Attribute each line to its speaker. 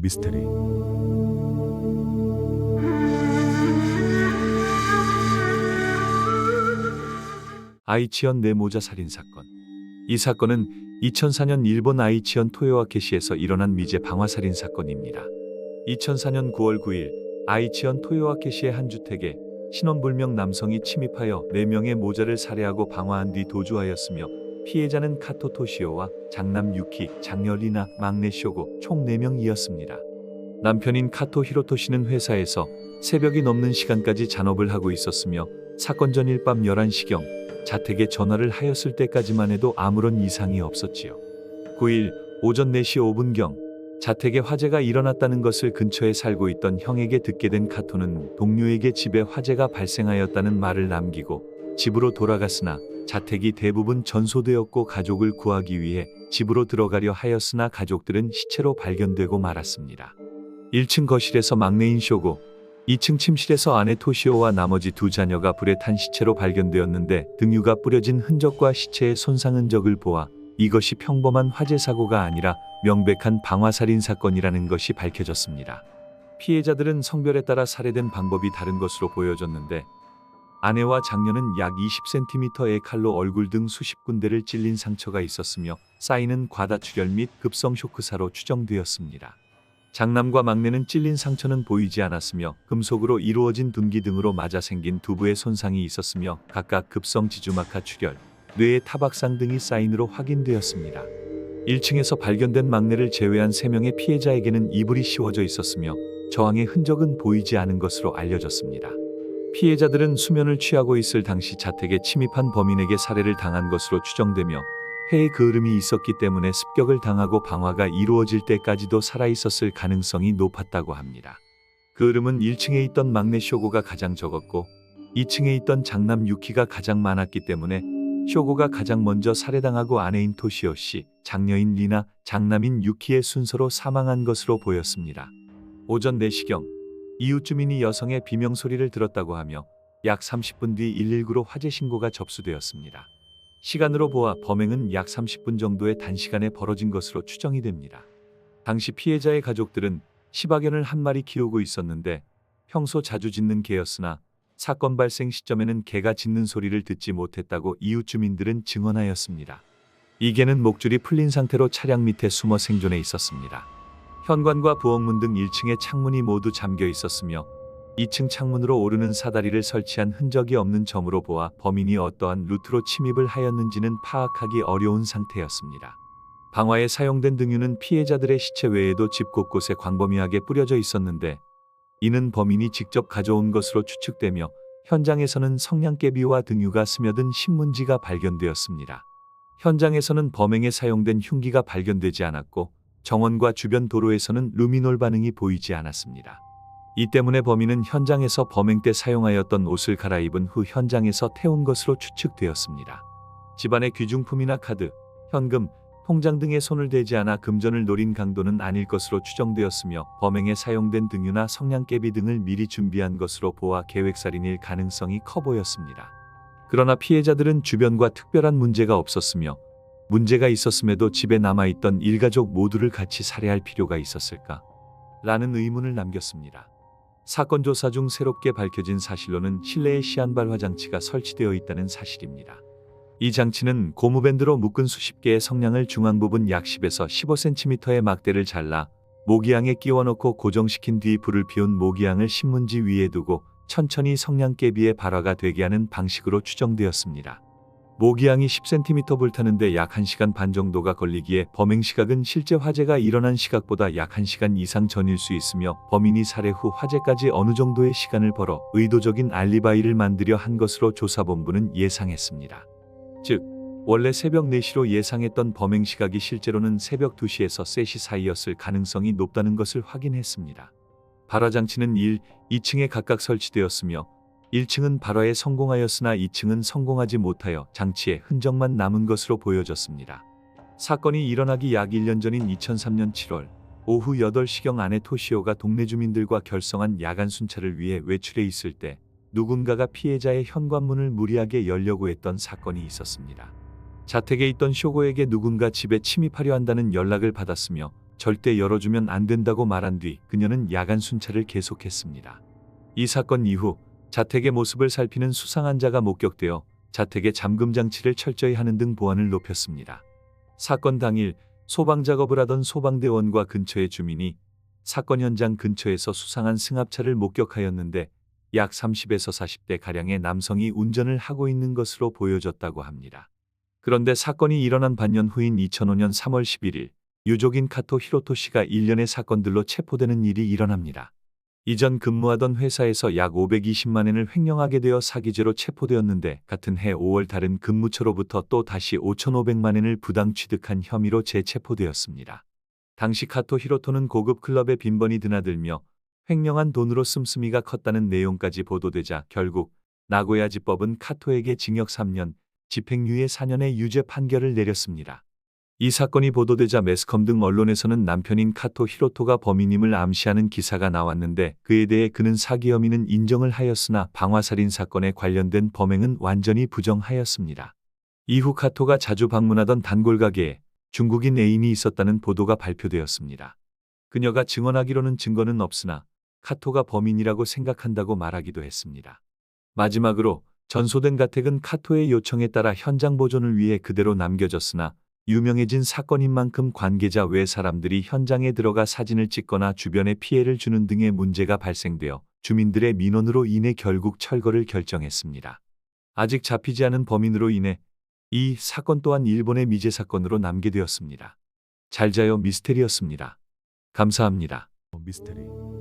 Speaker 1: 미스테리. 아이치현 뇌모자 살인 사건. 이 사건은 2004년 일본 아이치현 토요아케시에서 일어난 미제 방화 살인 사건입니다. 2004년 9월 9일 아이치현 토요아케시의 한 주택에 신원불명 남성이 침입하여 4명의 모자를 살해하고 방화한 뒤 도주하였으며 피해자는 카토 토시오와 장남 유키, 장녀 리나, 막내 쇼고 총 4명이었습니다. 남편인 카토 히로토시는 회사에서 새벽이 넘는 시간까지 잔업을 하고 있었으며 사건 전일 밤 11시경 자택에 전화를 하였을 때까지만 해도 아무런 이상이 없었지요. 9일 오전 4시 5분경 자택에 화재가 일어났다는 것을 근처에 살고 있던 형에게 듣게 된 카토는 동료에게 집에 화재가 발생하였다는 말을 남기고 집으로 돌아갔으나 자택이 대부분 전소되었고 가족을 구하기 위해 집으로 들어가려 하였으나 가족들은 시체로 발견되고 말았습니다. 1층 거실에서 막내인 쇼고, 2층 침실에서 아내 토시오와 나머지 2 자녀가 불에 탄 시체로 발견되었는데 등유가 뿌려진 흔적과 시체의 손상 흔적을 보아 이것이 평범한 화재 사고가 아니라 명백한 방화살인 사건이라는 것이 밝혀졌습니다. 피해자들은 성별에 따라 살해된 방법이 다른 것으로 보여졌는데 아내와 장녀는 약 20cm의 칼로 얼굴 등 수십 군데를 찔린 상처가 있었으며 쌓이는 과다출혈 및 급성 쇼크사로 추정되었습니다. 장남과 막내는 찔린 상처는 보이지 않았으며 금속으로 이루어진 둔기 등으로 맞아 생긴 두부의 손상이 있었으며 각각 급성 지주막하 출혈, 뇌의 타박상 등이 사인으로 확인되었습니다. 1층에서 발견된 막내를 제외한 3명의 피해자에게는 이불이 씌워져 있었으며 저항의 흔적은 보이지 않은 것으로 알려졌습니다. 피해자들은 수면을 취하고 있을 당시 자택에 침입한 범인에게 살해를 당한 것으로 추정되며 폐에 그을음이 있었기 때문에 습격을 당하고 방화가 이루어질 때까지도 살아있었을 가능성이 높았다고 합니다. 그을음은 1층에 있던 막내 쇼고가 가장 적었고 2층에 있던 장남 유키가 가장 많았기 때문에 쇼고가 가장 먼저 살해당하고 아내인 토시오 씨, 장녀인 리나, 장남인 유키의 순서로 사망한 것으로 보였습니다. 오전 4시경 이웃 주민이 여성의 비명소리를 들었다고 하며 약 30분 뒤 119로 화재 신고가 접수되었습니다. 시간으로 보아 범행은 약 30분 정도의 단시간에 벌어진 것으로 추정이 됩니다. 당시 피해자의 가족들은 시바견을 한 마리 키우고 있었는데 평소 자주 짖는 개였으나 사건 발생 시점에는 개가 짖는 소리를 듣지 못했다고 이웃 주민들은 증언하였습니다. 이 개는 목줄이 풀린 상태로 차량 밑에 숨어 생존해 있었습니다. 현관과 부엌문 등 1층의 창문이 모두 잠겨 있었으며 2층 창문으로 오르는 사다리를 설치한 흔적이 없는 점으로 보아 범인이 어떠한 루트로 침입을 하였는지는 파악하기 어려운 상태였습니다. 방화에 사용된 등유는 피해자들의 시체 외에도 집 곳곳에 광범위하게 뿌려져 있었는데 이는 범인이 직접 가져온 것으로 추측되며 현장에서는 성냥개비와 등유가 스며든 신문지가 발견되었습니다. 현장에서는 범행에 사용된 흉기가 발견되지 않았고 정원과 주변 도로에서는 루미놀 반응이 보이지 않았습니다. 이 때문에 범인은 현장에서 범행 때 사용하였던 옷을 갈아입은 후 현장에서 태운 것으로 추측되었습니다. 집안의 귀중품이나 카드, 현금, 통장 등에 손을 대지 않아 금전을 노린 강도는 아닐 것으로 추정되었으며 범행에 사용된 등유나 성냥개비 등을 미리 준비한 것으로 보아 계획살인일 가능성이 커 보였습니다. 그러나 피해자들은 주변과 특별한 문제가 없었으며 문제가 있었음에도 집에 남아있던 일가족 모두를 같이 살해할 필요가 있었을까? 라는 의문을 남겼습니다. 사건 조사 중 새롭게 밝혀진 사실로는 실내에 시한발 화장치가 설치되어 있다는 사실입니다. 이 장치는 고무밴드로 묶은 수십 개의 성냥을 중앙 부분 약 10에서 15cm의 막대를 잘라 모기향에 끼워 넣고 고정시킨 뒤 불을 피운 모기향을 신문지 위에 두고 천천히 성냥개비에 발화가 되게 하는 방식으로 추정되었습니다. 모기향이 10cm 불타는데 약 1시간 반 정도가 걸리기에 범행 시각은 실제 화재가 일어난 시각보다 약 1시간 이상 전일 수 있으며 범인이 살해 후 화재까지 어느 정도의 시간을 벌어 의도적인 알리바이를 만들려 한 것으로 조사본부는 예상했습니다. 즉, 원래 새벽 4시로 예상했던 범행 시각이 실제로는 새벽 2시에서 3시 사이였을 가능성이 높다는 것을 확인했습니다. 발화장치는 1, 2층에 각각 설치되었으며 1층은 발화에 성공하였으나 2층은 성공하지 못하여 장치의 흔적만 남은 것으로 보여졌습니다. 사건이 일어나기 약 1년 전인 2003년 7월 오후 8시경 아내 토시오가 동네 주민들과 결성한 야간 순찰을 위해 외출해 있을 때 누군가가 피해자의 현관문을 무리하게 열려고 했던 사건이 있었습니다. 자택에 있던 쇼고에게 누군가 집에 침입하려 한다는 연락을 받았으며 절대 열어주면 안 된다고 말한 뒤 그녀는 야간 순찰을 계속했습니다. 이 사건 이후 자택의 모습을 살피는 수상한 자가 목격되어 자택의 잠금 장치를 철저히 하는 등 보안을 높였습니다. 사건 당일 소방 작업을 하던 소방대원과 근처의 주민이 사건 현장 근처에서 수상한 승합차를 목격하였는데 약 30에서 40대 가량의 남성이 운전을 하고 있는 것으로 보여졌다고 합니다. 그런데 사건이 일어난 반년 후인 2005년 3월 11일 유족인 카토 히로토 씨가 일련의 사건들로 체포되는 일이 일어납니다. 이전 근무하던 회사에서 약 520만 엔을 횡령하게 되어 사기죄로 체포되었는데 같은 해 5월 다른 근무처로부터 또 다시 5,500만 엔을 부당 취득한 혐의로 재체포되었습니다. 당시 카토 히로토는 고급 클럽에 빈번히 드나들며 횡령한 돈으로 씀씀이가 컸다는 내용까지 보도되자 결국 나고야지법은 카토에게 징역 3년, 집행유예 4년의 유죄 판결을 내렸습니다. 이 사건이 보도되자 매스컴 등 언론에서는 남편인 카토 히로토가 범인임을 암시하는 기사가 나왔는데 그에 대해 그는 사기 혐의는 인정을 하였으나 방화살인 사건에 관련된 범행은 완전히 부정하였습니다. 이후 카토가 자주 방문하던 단골 가게에 중국인 애인이 있었다는 보도가 발표되었습니다. 그녀가 증언하기로는 증거는 없으나 카토가 범인이라고 생각한다고 말하기도 했습니다. 마지막으로 전소된 가택은 카토의 요청에 따라 현장 보존을 위해 그대로 남겨졌으나 유명해진 사건인 만큼 관계자 외 사람들이 현장에 들어가 사진을 찍거나 주변에 피해를 주는 등의 문제가 발생되어 주민들의 민원으로 인해 결국 철거를 결정했습니다. 아직 잡히지 않은 범인으로 인해 이 사건 또한 일본의 미제 사건으로 남게 되었습니다. 잘 자요 미스테리였습니다. 감사합니다.
Speaker 2: 미스테리